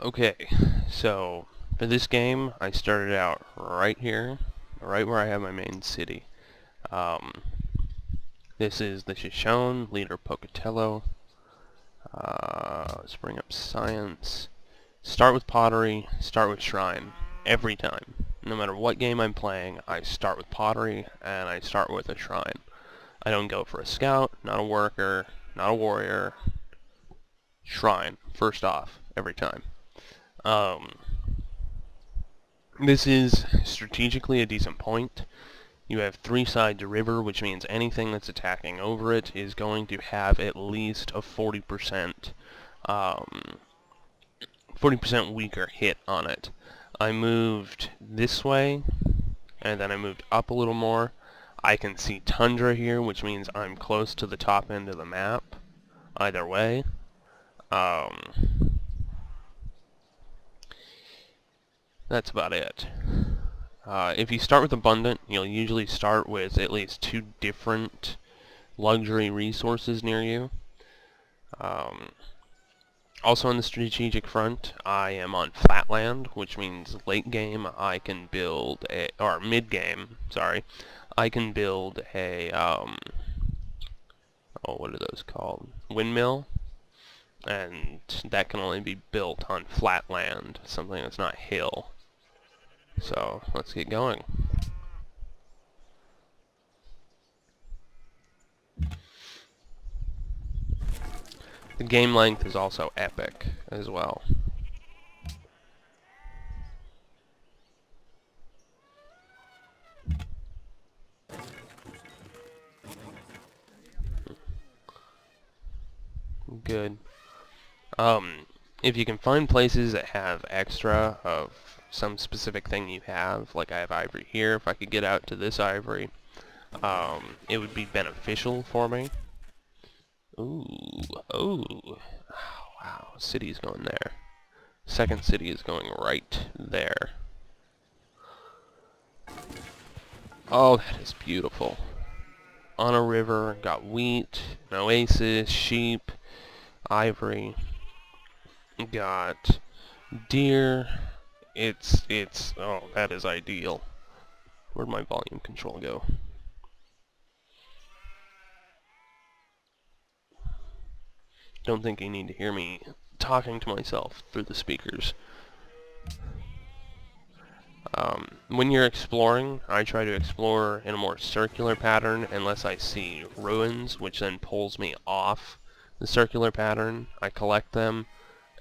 Okay, so for this game, I started out right here, right where I have my main city. Um, this is the Shoshone, leader Pocatello. Let's bring up science. Start with pottery, start with shrine, every time. No matter what game I'm playing, I start with pottery, and I start with a shrine. I don't go for a scout, not a worker, not a warrior. Shrine, first off, every time. Um, This is strategically a decent point. You have three sides of river, which means anything that's attacking over it is going to have at least a 40% 40% weaker hit on it. I moved this way, and then I moved up a little more. I can see tundra here, which means I'm close to the top end of the map. Either way. That's about it. If you start with abundant, you'll usually start with at least two different luxury resources near you. Also on the strategic front, I am on flatland, which means late game I can build a, or mid game, sorry, I can build a, what are those called? Windmill, and that can only be built on flatland, something that's not hill. So let's get going. The game length is also epic as well. Good. If you can find places that have extra of some specific thing you have, like I have ivory here, if I could get out to this ivory, it would be beneficial for me. Ooh, oh, wow, city's going there. Second city is going right there. Oh, that is beautiful. On a river, got wheat, an oasis, sheep, ivory. Got deer. Oh, that is ideal. Where'd my volume control go? Don't think you need to hear me talking to myself through the speakers. When you're exploring, I try to explore in a more circular pattern unless I see ruins, which then pulls me off the circular pattern. I collect them,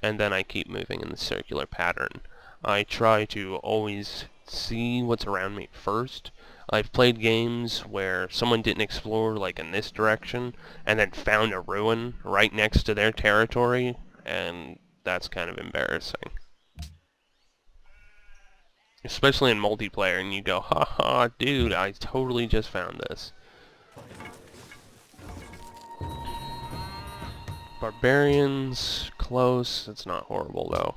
and then I keep moving in the circular pattern. I try to always see what's around me first. I've played games where someone didn't explore like in this direction and then found a ruin right next to their territory, and that's kind of embarrassing. Especially in multiplayer, and you go, haha, dude, I totally just found this. Barbarians, close. It's not horrible, though.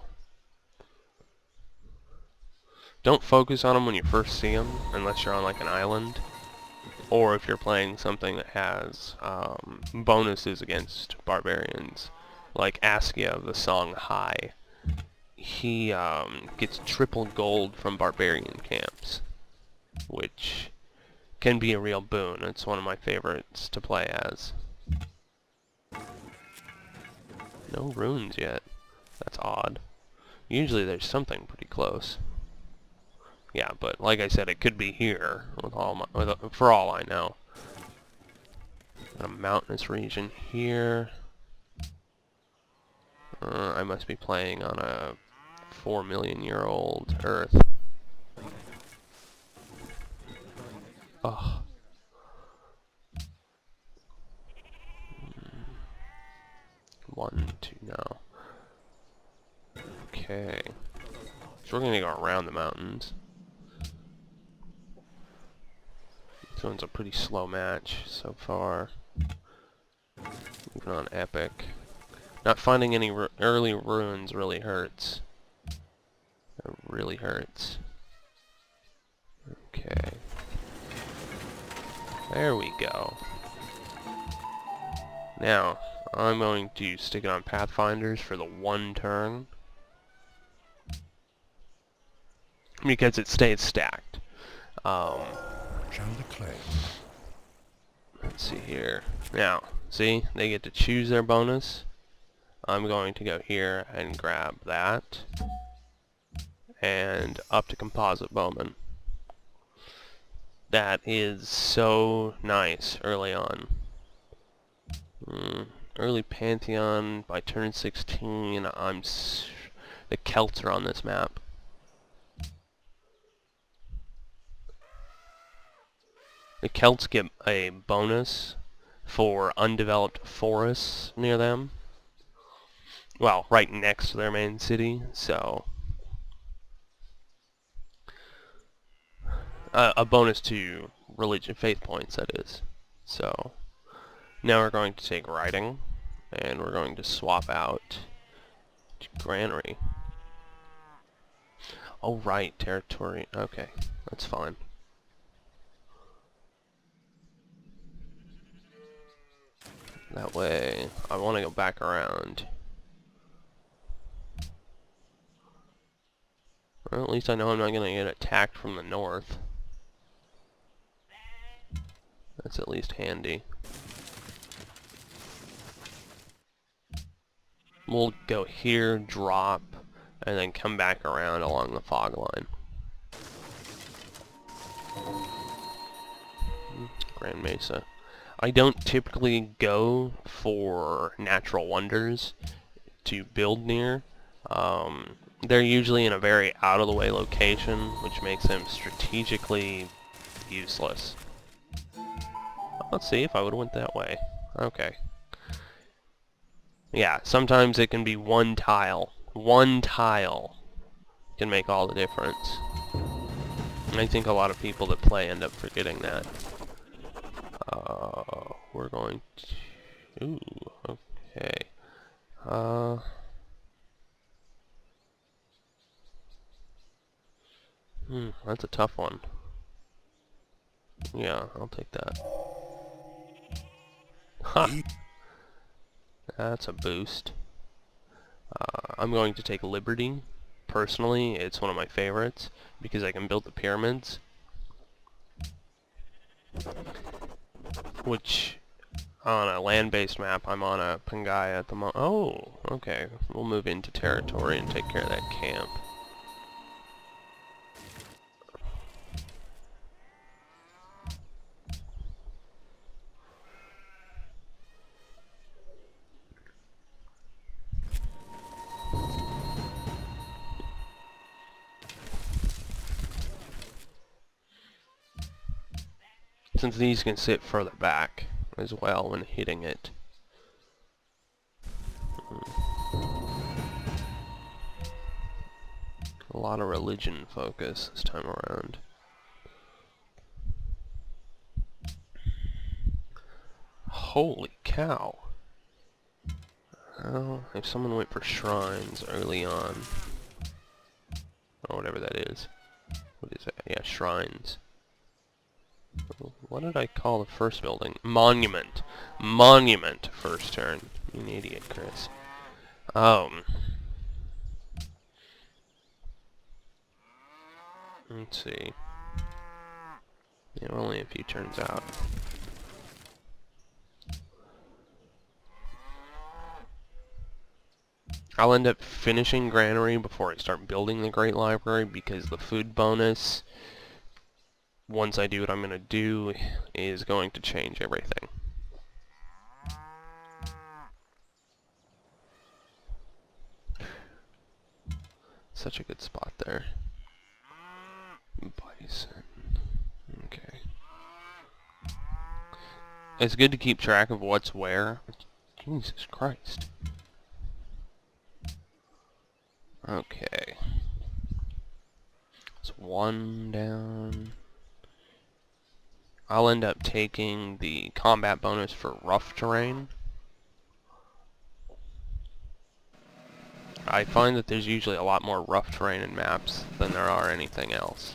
Don't focus on them when you first see them, unless you're on like an island. Or if you're playing something that has bonuses against barbarians. Like Askia of the song High. He gets triple gold from barbarian camps, which can be a real boon. It's one of my favorites to play as. No runes yet. That's odd. Usually there's something pretty close. Yeah, but like I said, it could be here for all I know. Got a mountainous region here. I must be playing on a 4 million-year-old Earth. Oh. 1, 2 now. Okay. So we're gonna go around the mountains. This one's a pretty slow match so far. Moving on epic. Not finding any early ruins really hurts. It really hurts. Okay. There we go. Now, I'm going to stick it on Pathfinders for the one turn. because it stays stacked. Let's see here. Now, see, they get to choose their bonus. I'm going to go here and grab that, and up to composite bowman. That is so nice early on. Early Pantheon by turn 16. The Celts are on this map. The Celts get a bonus for undeveloped forests near them. Well, right next to their main city, so a bonus to religion, faith points, that is. So now we're going to take writing, and we're going to swap out to granary. Oh right, territory. Okay, that's fine. That way, I want to go back around. Well, at least I know I'm not going to get attacked from the north. That's at least handy. We'll go here, drop, and then come back around along the fog line. Grand Mesa. I don't typically go for natural wonders to build near. They're usually in a very out-of-the-way location, which makes them strategically useless. Let's see if I would have went that way. Okay. Yeah, sometimes it can be one tile. One tile can make all the difference. And I think a lot of people that play end up forgetting that. We're going to... Ooh, okay. That's a tough one. Yeah, I'll take that. Ha! That's a boost. I'm going to take Liberty. Personally, it's one of my favorites because I can build the pyramids. Which, on a land-based map, I'm on a Pangaea at the moment. Oh, okay. We'll move into territory and take care of that camp. Since these can sit further back as well when hitting it. A lot of religion focus this time around. Holy cow. Well, if someone went for shrines early on, or whatever that is. What is that? Yeah, shrines. What did I call the first building? Monument. Monument first turn. You an idiot, Chris. Let's see. Yeah, we're only a few turns out. I'll end up finishing Granary before I start building the Great Library because the food bonus, once I do what I'm going to do, is going to change everything. Such a good spot there. Bison. Okay. It's good to keep track of what's where. Jesus Christ. Okay. It's one down. I'll end up taking the combat bonus for rough terrain. I find that there's usually a lot more rough terrain in maps than there are anything else.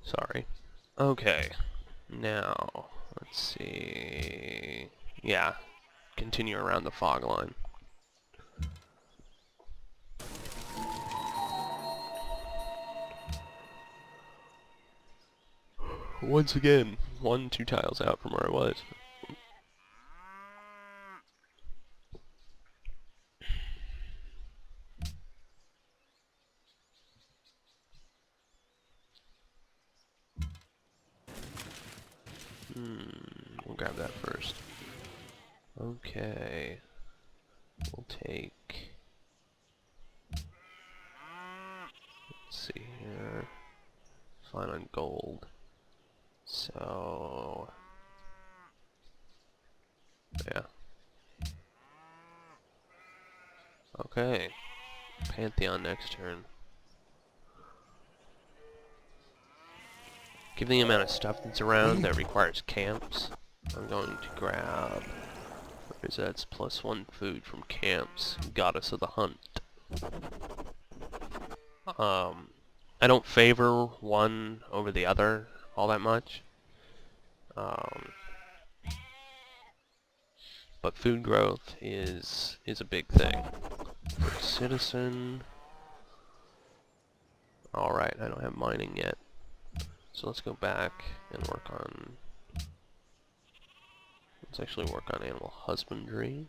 Sorry. Okay. Now, let's see. yeah, continue around the fog line. Once again, 2 tiles out from where I was. We'll grab that first. Okay. We'll take... Let's see here. Fine on gold. So... yeah. Okay. Pantheon next turn. Given the amount of stuff that's around that requires camps, I'm going to grab... Where is that? It's +1 food from camps. Goddess of the Hunt. I don't favor one over the other all that much. But food growth is a big thing. For citizen... Alright, I don't have mining yet. So let's go back and work on... Let's actually work on animal husbandry.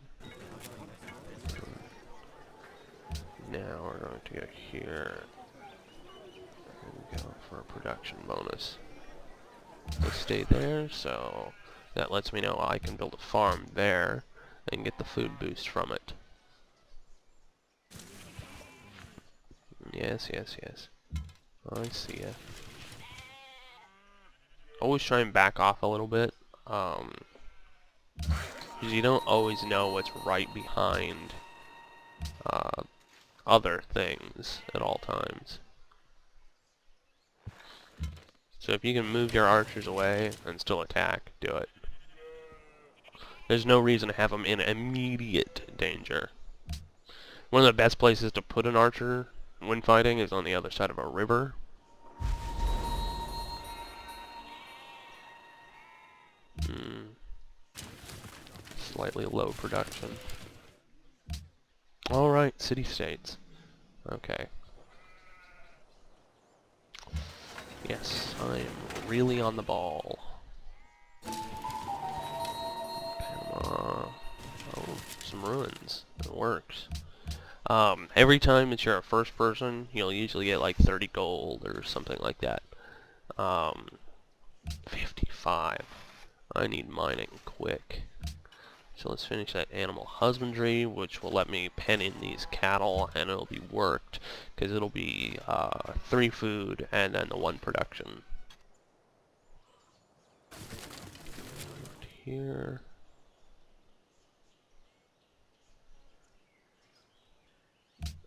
Now we're going to go here and go for a production bonus. Let's stay there, so that lets me know I can build a farm there and get the food boost from it. Yes, yes, yes. I see ya. Always try and back off a little bit, because you don't always know what's right behind other things at all times. So if you can move your archers away and still attack, do it. There's no reason to have them in immediate danger. One of the best places to put an archer when fighting is on the other side of a river. Slightly low production. Alright, city-states. Okay. Yes, I'm really on the ball. Panama. Oh, some ruins. It works. Every time that you're a first person, you'll usually get like 30 gold or something like that. 55. I need mining quick. So let's finish that animal husbandry, which will let me pen in these cattle, and it'll be worked, because it'll be 3 food and then the 1 production. Here.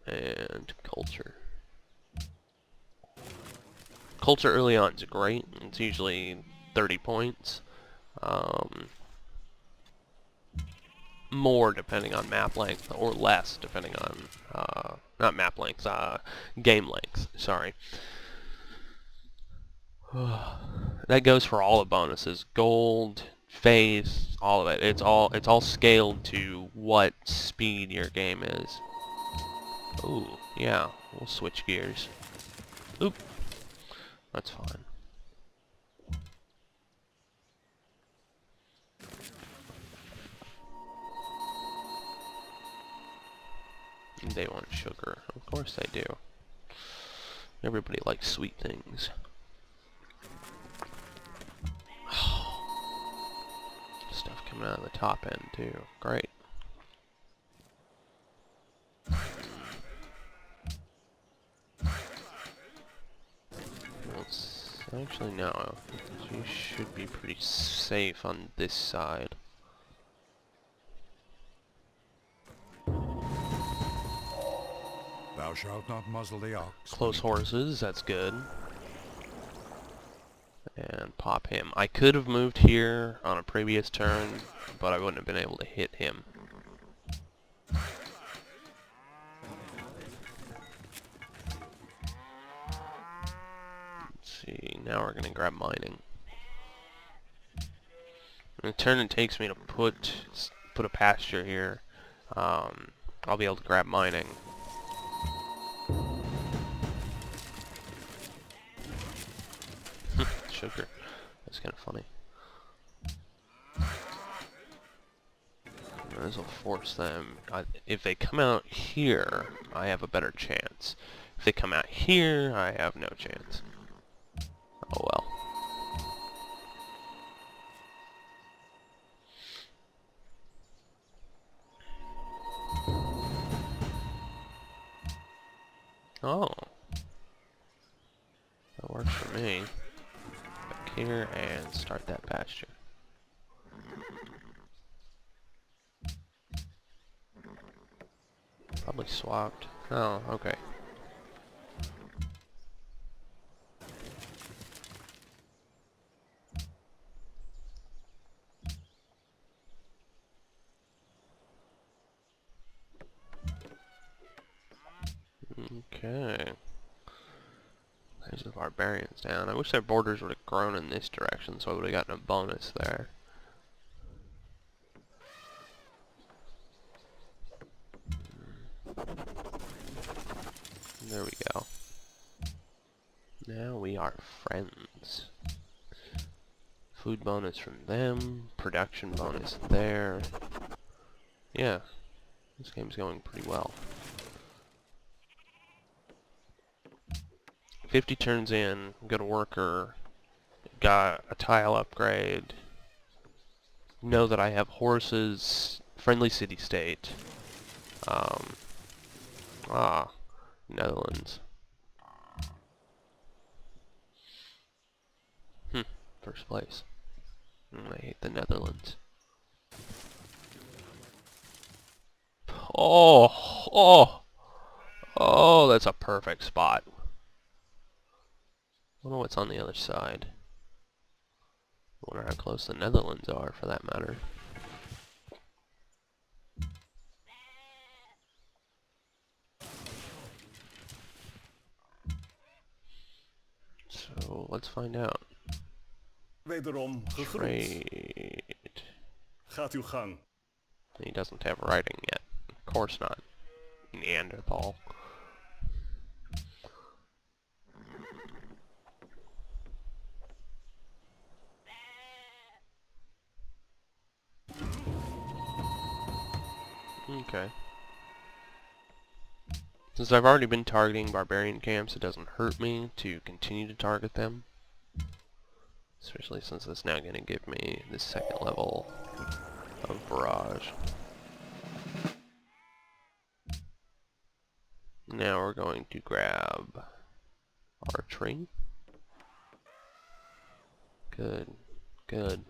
And culture. Culture early on is great. It's usually 30 points. More depending on map length, or less depending on, not map length, game length, sorry. That goes for all the bonuses. Gold, faith, all of it. It's all scaled to what speed your game is. Ooh, yeah, we'll switch gears. Oop. That's fine. They want sugar. Of course they do. Everybody likes sweet things. Stuff coming out of the top end too. Great. Actually, no. You should be pretty safe on this side. Thou shalt not muzzle the ox. Close horses, that's good. And pop him. I could have moved here on a previous turn, but I wouldn't have been able to hit him. Let's see, now we're going to grab mining. the turn it takes me to put a pasture here, I'll be able to grab mining. Sugar. That's kind of funny. This will force them. If they come out here, I have a better chance. If they come out here, I have no chance. Oh well. Oh. That works for me. Back here and start that pasture. Probably swapped. Oh, okay. Okay. There's the barbarians down. I wish their borders would have grown in this direction so I would have gotten a bonus there. There we go. Now we are friends. Food bonus from them, production bonus there. Yeah, this game's going pretty well. 50 turns in, got a worker, got a tile upgrade, know that I have horses, friendly city-state. Netherlands. First place. I hate the Netherlands. Oh, that's a perfect spot. I wonder what's on the other side. I wonder how close the Netherlands are, for that matter. So, let's find out. Wederom gegroet. Trade. Gaat uw gang. He doesn't have writing yet. Of course not. Neanderthal. Okay. Since I've already been targeting barbarian camps, it doesn't hurt me to continue to target them. Especially since it's now going to give me the second level of barrage. Now we're going to grab archery. Good, good.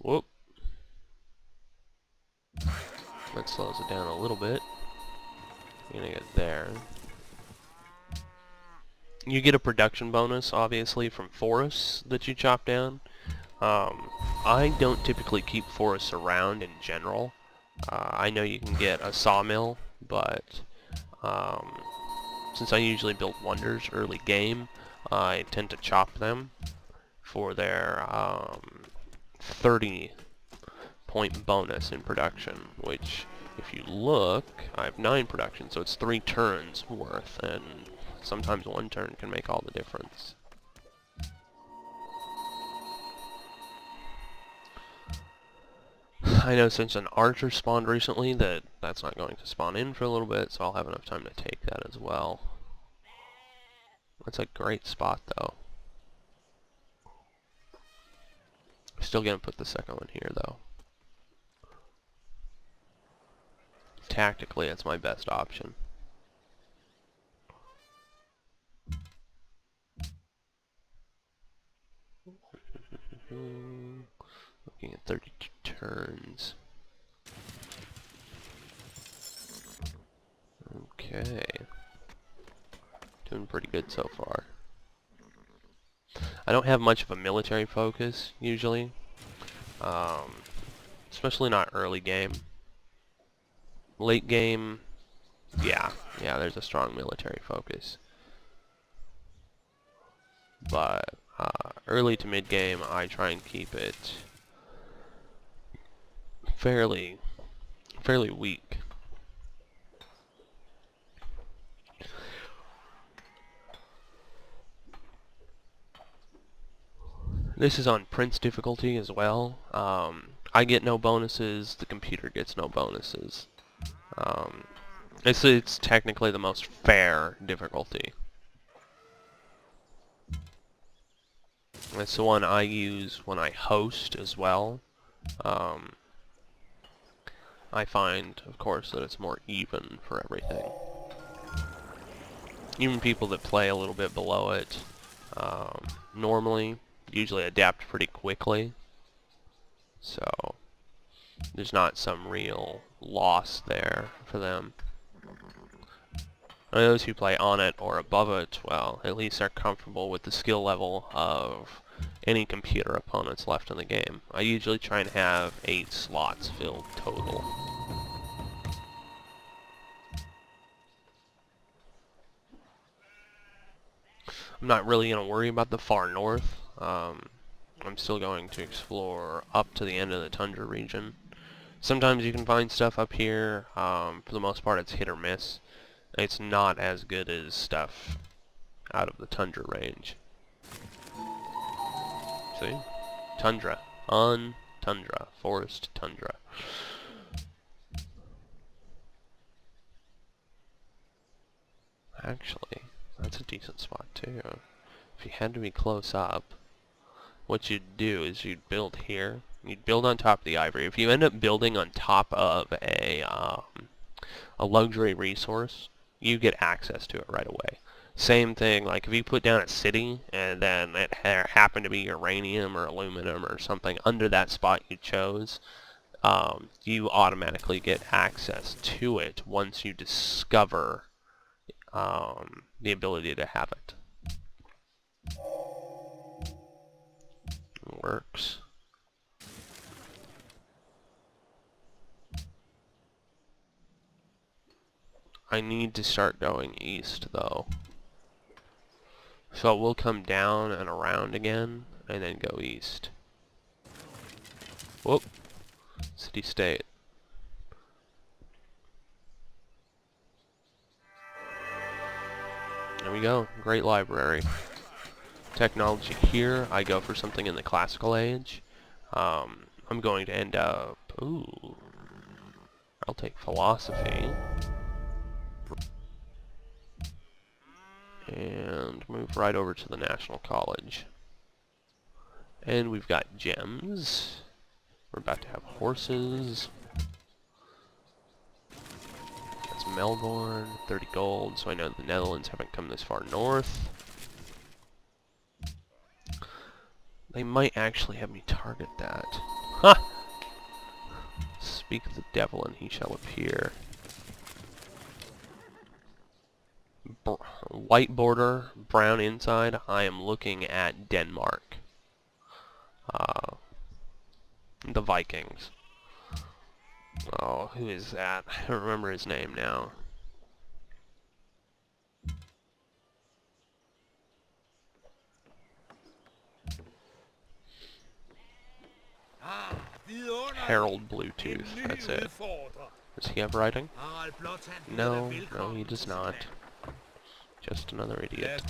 Whoop. That slows it down a little bit. You're gonna get there. You get a production bonus, obviously, from forests that you chop down. I don't typically keep forests around in general. I know you can get a sawmill, but since I usually build wonders early game, I tend to chop them for their 30-point bonus in production, which, if you look, I have 9 production, so it's 3 turns worth, and sometimes 1 turn can make all the difference. I know since an archer spawned recently that's not going to spawn in for a little bit, so I'll have enough time to take that as well. That's a great spot, though. Still gonna put the second one here, though. Tactically, it's my best option. Looking at 32 turns. Okay. Doing pretty good so far. I don't have much of a military focus, usually. Especially not early game. Late game, yeah, there's a strong military focus. but early to mid game I try and keep it fairly weak. This is on Prince difficulty as well. I get no bonuses, the computer gets no bonuses. It's technically the most fair difficulty. It's the one I use when I host as well. I find, of course, that it's more even for everything. Even people that play a little bit below it, normally, usually adapt pretty quickly. So, there's not some real loss there for them. And those who play on it or above it, well, at least are comfortable with the skill level of any computer opponents left in the game. I usually try and have 8 slots filled total. I'm not really going to worry about the far north. I'm still going to explore up to the end of the tundra region. Sometimes you can find stuff up here. For the most part, it's hit or miss. It's not as good as stuff out of the tundra range. See? Tundra. On tundra. Forest tundra. Actually, that's a decent spot too. If you had to be close up, what you'd do is you'd build here. You'd build on top of the ivory. If you end up building on top of a luxury resource, you get access to it right away. Same thing, like if you put down a city and then it happened to be uranium or aluminum or something under that spot you chose, you automatically get access to it once you discover the ability to have it. Works. I need to start going east though. So we'll come down and around again and then go east. Whoop. City state. There we go. Great library. Technology here. I go for something in the classical age. I'm going to end up... Ooh. I'll take philosophy. And move right over to the National College. And we've got gems. We're about to have horses. That's Melbourne, 30 gold, so I know the Netherlands haven't come this far north. They might actually have me target that. Ha! Speak of the devil and he shall appear. White border, brown inside. I am looking at Denmark. The Vikings. Oh, who is that? I don't remember his name now. Harold Bluetooth, that's it. Does he have writing? No, no he does not. Just another idiot.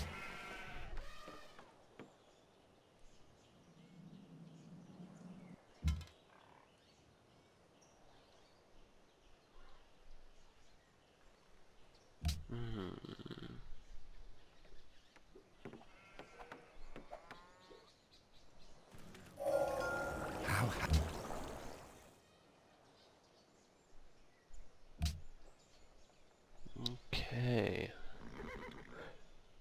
Okay.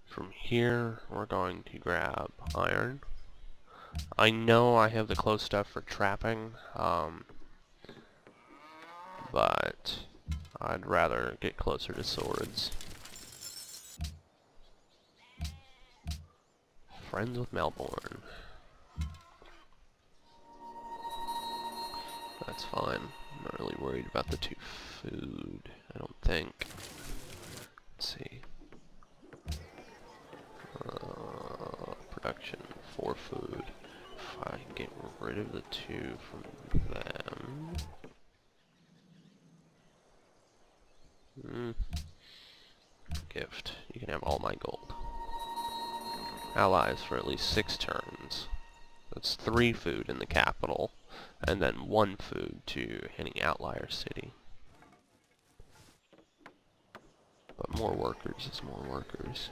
From here, we're going to grab iron. I know I have the close stuff for trapping, but I'd rather get closer to swords. Friends with Melbourne. That's fine. I'm not really worried about the 2 food, I don't think. Let's see. rid of the 2 from them. Gift. You can have all my gold. Allies for at least 6 turns. That's 3 food in the capital, and then 1 food to any outlier city. But more workers is more workers.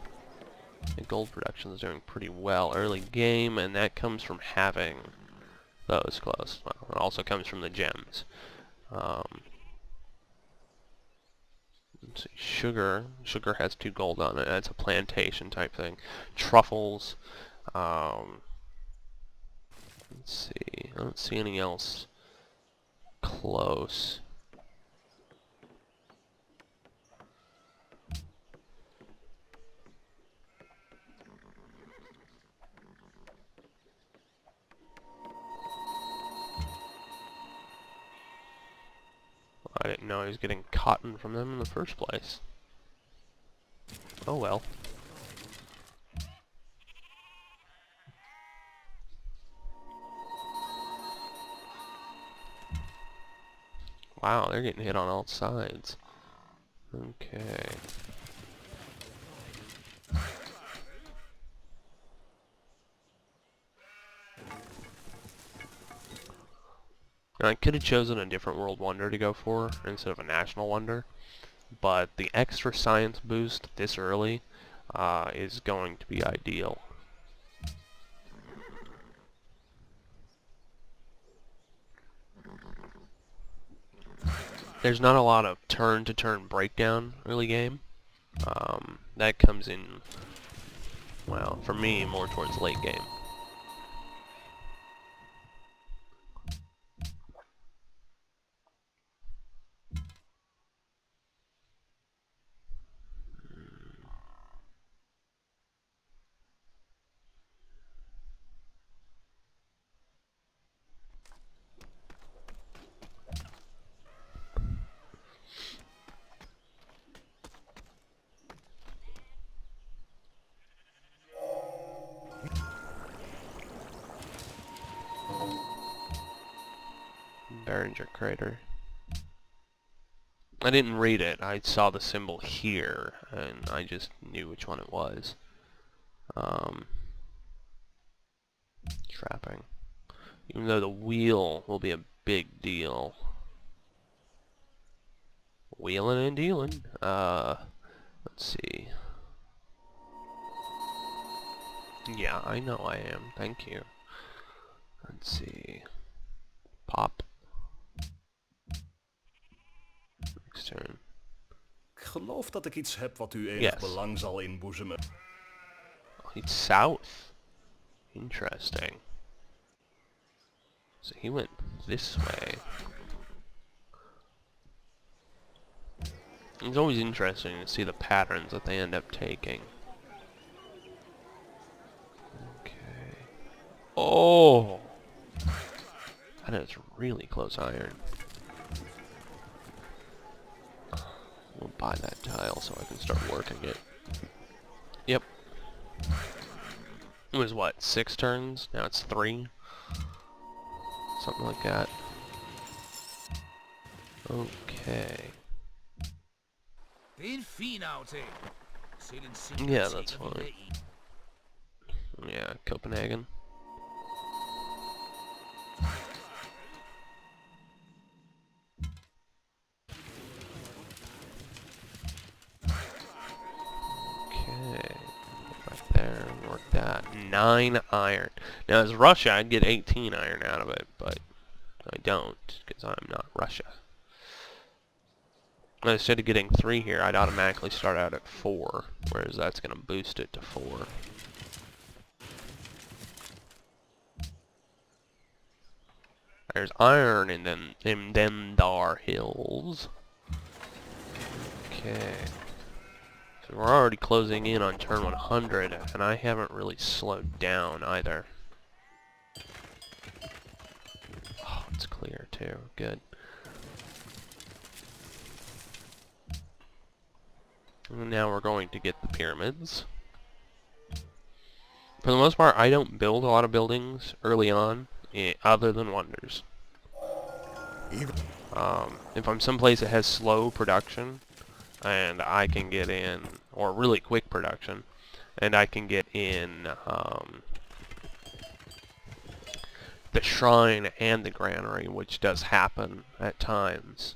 And gold production is doing pretty well early game, and that comes from having those close. Well, it also comes from the gems. Let's see, sugar. Sugar has 2 gold on it. That's a plantation type thing. Truffles. Let's see. I don't see anything else close. I didn't know he was getting cotton from them in the first place. Oh well. Wow, they're getting hit on all sides. Okay. Now, I could have chosen a different world wonder to go for instead of a national wonder, but the extra science boost this early is going to be ideal. There's not a lot of turn-to-turn breakdown early game. That comes in, well, for me, more towards late game. Behringer crater. I didn't read it. I saw the symbol here, and I just knew which one it was. Trapping. Even though the wheel will be a big deal. Wheeling and dealing. Let's see. Yeah, I know I am. Thank you. Let's see. Pop. Next turn. Ik geloof dat ik iets heb wat u enig Yes. belang zal inboezemen. Oh, it's south. Interesting. So he went this way. It's always interesting to see the patterns that they end up taking. Okay. Oh! That is really close iron. We'll buy that tile so I can start working it. Yep. It was what, 6 turns? Now it's 3? Something like that. Okay. Yeah, that's fine. Yeah, Copenhagen. Okay. Right there, work that. 9 iron. Now, as Russia, I'd get 18 iron out of it, but I don't, because I'm not Russia. Instead of getting 3 here, I'd automatically start out at 4, whereas that's going to boost it to 4. There's iron in them dar hills. Okay. So we're already closing in on turn 100, and I haven't really slowed down either. Oh, it's clear too. Good. And now we're going to get the pyramids. For the most part, I don't build a lot of buildings early on. other than wonders. Even If I'm someplace that has slow production, and I can get in, or really quick production, and I can get in the shrine and the granary, which does happen at times.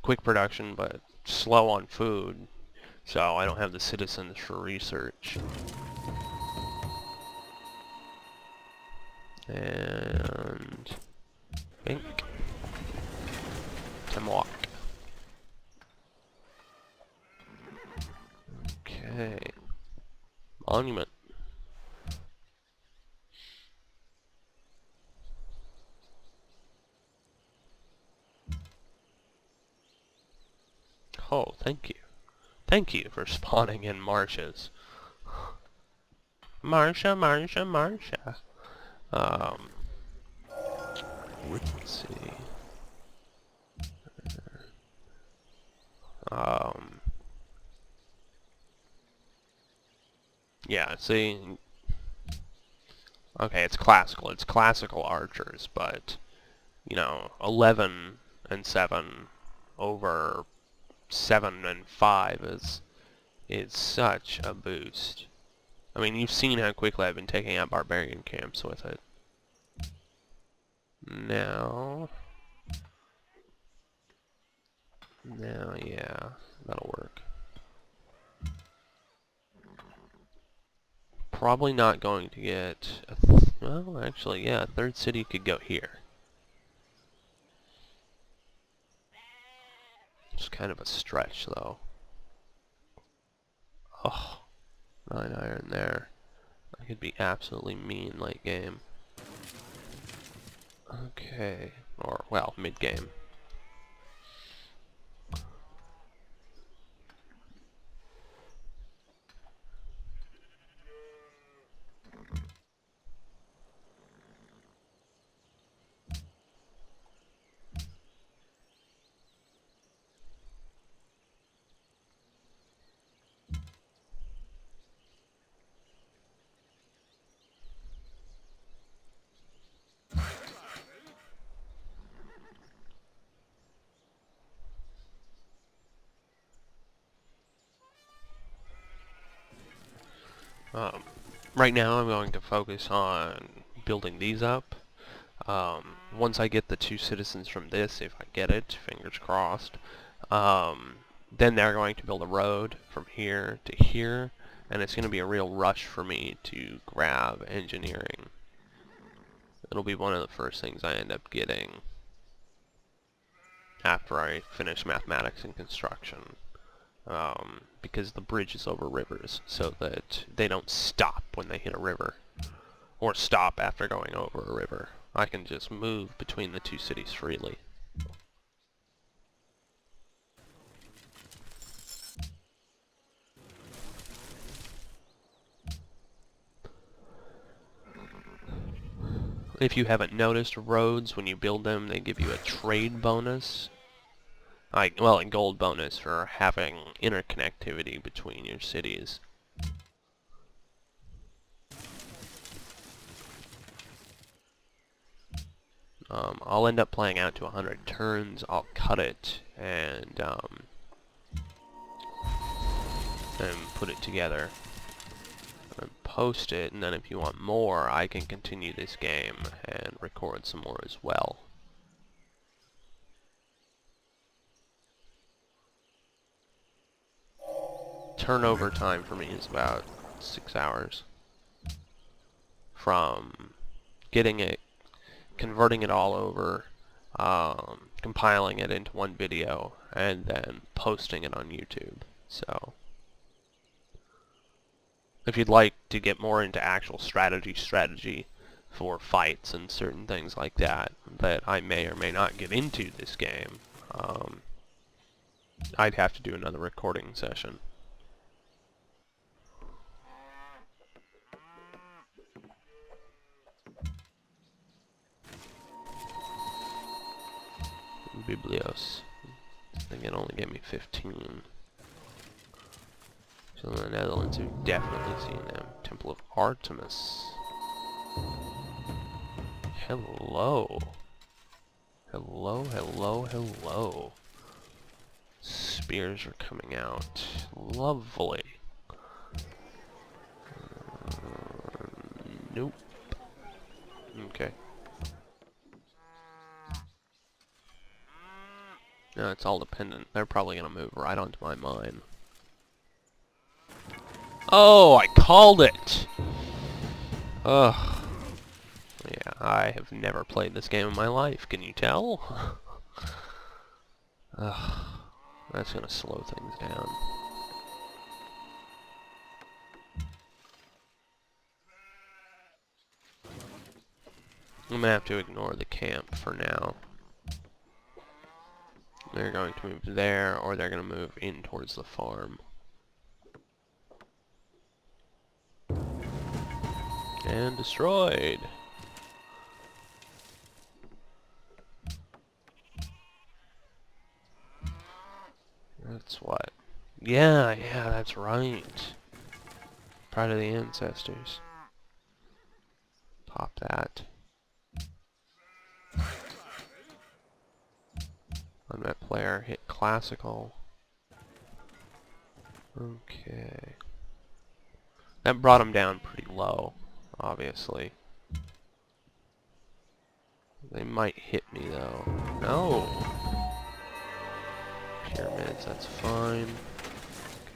Quick production, but slow on food, so I don't have the citizens for research. And Bink. Time walk. Okay. Monument. Oh, thank you. Thank you for spawning in marshes. Marsha, Marsha, Marsha. Let's see. Yeah, see. Okay, it's classical. It's classical archers, but, you know, 11 and 7 over 7 and 5 is such a boost. I mean, you've seen how quickly I've been taking out barbarian camps with it. Now, yeah, that'll work. Probably not going to get well, actually, yeah, a third city could go here. It's kind of a stretch, though. Oh, 9 iron there. I could be absolutely mean late game. Okay, or, well, mid game. Right now I'm going to focus on building these up. Once I get the 2 citizens from this, if I get it, fingers crossed, then they're going to build a road from here to here, and it's going to be a real rush for me to grab engineering. It'll be one of the first things I end up getting after I finish mathematics and construction. Because the bridge is over rivers, so that they don't stop when they hit a river, or stop after going over a river. I can just move between the 2 cities freely. If you haven't noticed, roads, when you build them, they give you a trade bonus. Well, a gold bonus for having interconnectivity between your cities. I'll end up playing out to 100 turns. I'll cut it and put it together and post it, and then if you want more, I can continue this game and record some more as well. Turnover time for me is about 6 hours from getting it, converting it all over, compiling it into one video, and then posting it on YouTube. So if you'd like to get more into actual strategy for fights and certain things like that I may or may not get into this game, I'd have to do another recording session. Biblios. I think it only gave me 15. So in the Netherlands, we've definitely seen them. Temple of Artemis. hello. Hello, hello, hello. Spears are coming out. Lovely. Nope. Okay. No, it's all dependent. They're probably gonna move right onto my mine. Oh, I called it! Ugh. Yeah, I have never played this game in my life, can you tell? Ugh. That's gonna slow things down. I'm gonna have to ignore the camp for now. They're going to move there, or they're gonna move in towards the farm. And destroyed! That's what? Yeah, that's right. Pride of the ancestors. Pop that. Unmet player, hit classical. Okay. That brought him down pretty low, obviously. They might hit me though. No! Pyramids, that's fine.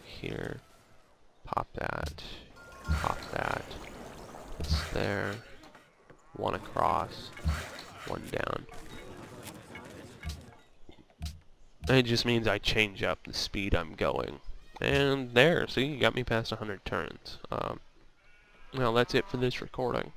Here. Pop that. Pop that. It's there. One across. One down. It just means I change up the speed I'm going. And there, see, you got me past 100 turns. Well, that's it for this recording.